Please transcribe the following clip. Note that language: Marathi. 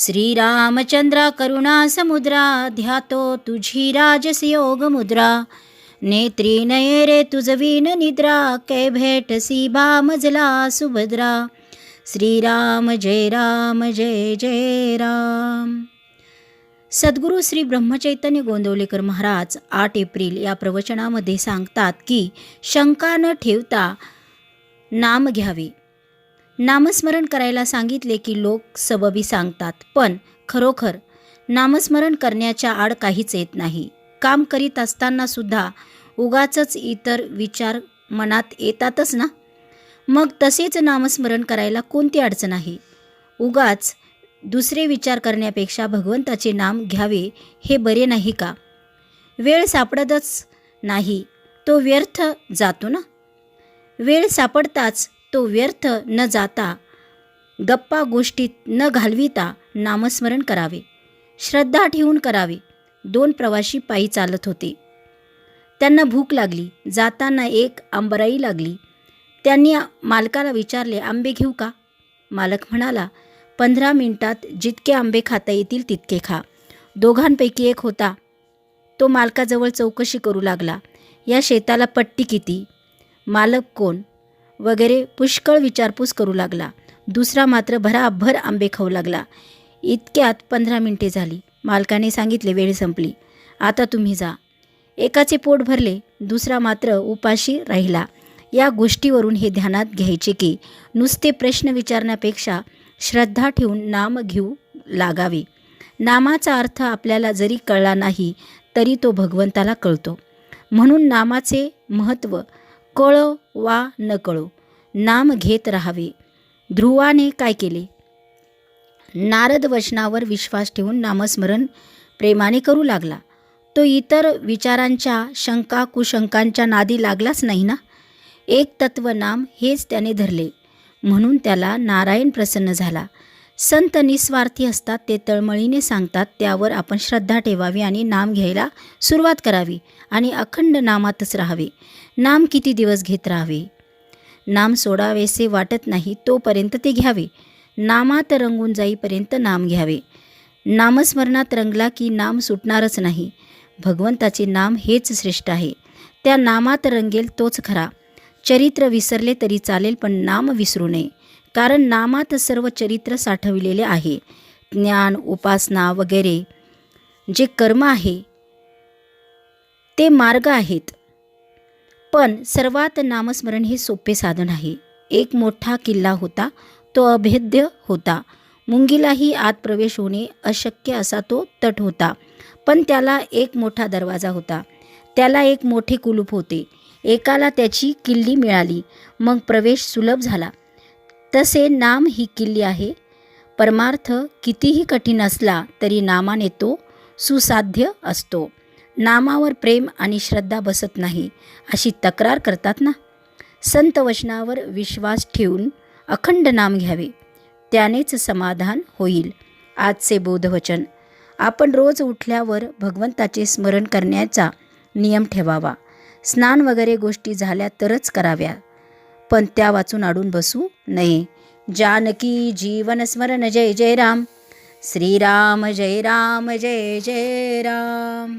श्रीरामचंद्रा करुणा समुद्रा, ध्यातो तुझी राजस योग मुद्रा. नेत्री नये रे तुझवीन निद्रा, कै भेटसी बामजला सुभद्रा. श्रीराम जय राम जय जय राम. सद्गुरू श्री ब्रह्मचैतन्य गोंदवलेकर महाराज 8 एप्रिल या प्रवचनामध्ये सांगतात की शंका न ठेवता नाम घ्यावे. नामस्मरण करायला सांगितले की लोक सबबी सांगतात, पण खरोखर नामस्मरण करण्याच्या आड काहीच येत नाही. काम करीत असताना सुद्धा उगाचच इतर विचार मनात येतातच ना. मग तसेच नामस्मरण करायला कोणती अडचण आहे? उगाच दुसरे विचार करण्यापेक्षा भगवंताचे नाम घ्यावे हे बरे नाही का? वेळ सापडतच नाही तो व्यर्थ जातो ना. वेळ सापडताच तो व्यर्थ न जाता गप्पा गोष्टीत न घालविता नामस्मरण करावे. श्रद्धा ठेवून करावे. 2 प्रवासी पायी चालत होते. त्यांना भूक लागली. जाताना एक आंबराई लागली. त्यांनी मालकाला विचारले, आंबे घेऊ का? मालक म्हणाला, 15 मिनिटात जितके आंबे खाता येतील तितके खा. दोघांपैकी एक होता तो मालकाजवळ चौकशी करू लागला, या शेताला पट्टी किती, मालक कोण वगैरे पुष्कळ विचारपूस करू लागला. दुसरा मात्र भराभर आंबे खाऊ लागला. इतक्यात 15 मिनिटे झाली. मालकाने सांगितले, वेळ संपली, आता तुम्ही जा. एकाचे पोट भरले, दुसरा मात्र उपाशी राहिला. या गोष्टीवरून हे ध्यानात घ्यायचे की नुसते प्रश्न विचारण्यापेक्षा श्रद्धा ठेवून नाम घेऊ लागावे. नामाचा अर्थ आपल्याला जरी कळला नाही तरी तो भगवंताला कळतो. म्हणून नामाचे महत्त्व कळो वा न कळो नाम घेत राहावे. ध्रुवाने काय केले? नारद वचनावर विश्वास ठेवून नामस्मरण प्रेमाने करू लागला. तो इतर विचारांच्या शंका कुशंकांच्या नादी लागलाच नाही ना. एक तत्व नाम हेच त्याने धरले, म्हणून त्याला नारायण प्रसन्न झाला. संत निस्वार्थी असतात, ते तळमळीने सांगतात, त्यावर आपण श्रद्धा ठेवावी आणि नाम घ्यायला सुरुवात करावी आणि अखंड नामातच राहावे. नाम किती दिवस घेत राहावे? नाम सोडावेसे वाटत नाही तोपर्यंत ते घ्यावे. नामात रंगून जाईपर्यंत नाम घ्यावे. नामस्मरणात रंगला की नाम सुटणारच नाही. भगवंताचे नाम हेच श्रेष्ठ आहे. त्या नामात रंगेल तोच खरा. चरित्र विसरले तरी चालेल, पण नाम विसरू नये, कारण नामात सर्व चरित्र साठविलेले आहे. ज्ञान, उपासना वगैरे जे कर्म आहे ते मार्ग आहेत, पण सर्वात नामस्मरण हे सोपे साधन आहे. एक मोठा किल्ला होता, तो अभेद्य होता. मुंगीलाही आत प्रवेश होणे अशक्य असा तो तट होता, पण त्याला एक मोठा दरवाजा होता. त्याला एक मोठे कुलूप होते. एकाला त्याची किल्ली मिळाली, मग प्रवेश सुलभ झाला. तसे नाम ही किल्ली आहे. परमार्थ कितीही कठीण असला तरी नामाने तो सुसाध्य असतो. नामावर प्रेम आणि श्रद्धा बसत नाही अशी तक्रार करतात ना. संत वचनावर विश्वास ठेवून अखंड नाम घ्यावे, त्यानेच समाधान होईल. आजचे बोधवचन. आपण रोज उठल्यावर भगवंताचे स्मरण करण्याचा नियम ठेवावा. स्नान वगैरे गोष्टी झाल्या तरच कराव्या, पण त्या वाचून अडून बसू नये. जानकी जीवन स्मरण जय जय राम. श्रीराम जय राम जय जय राम.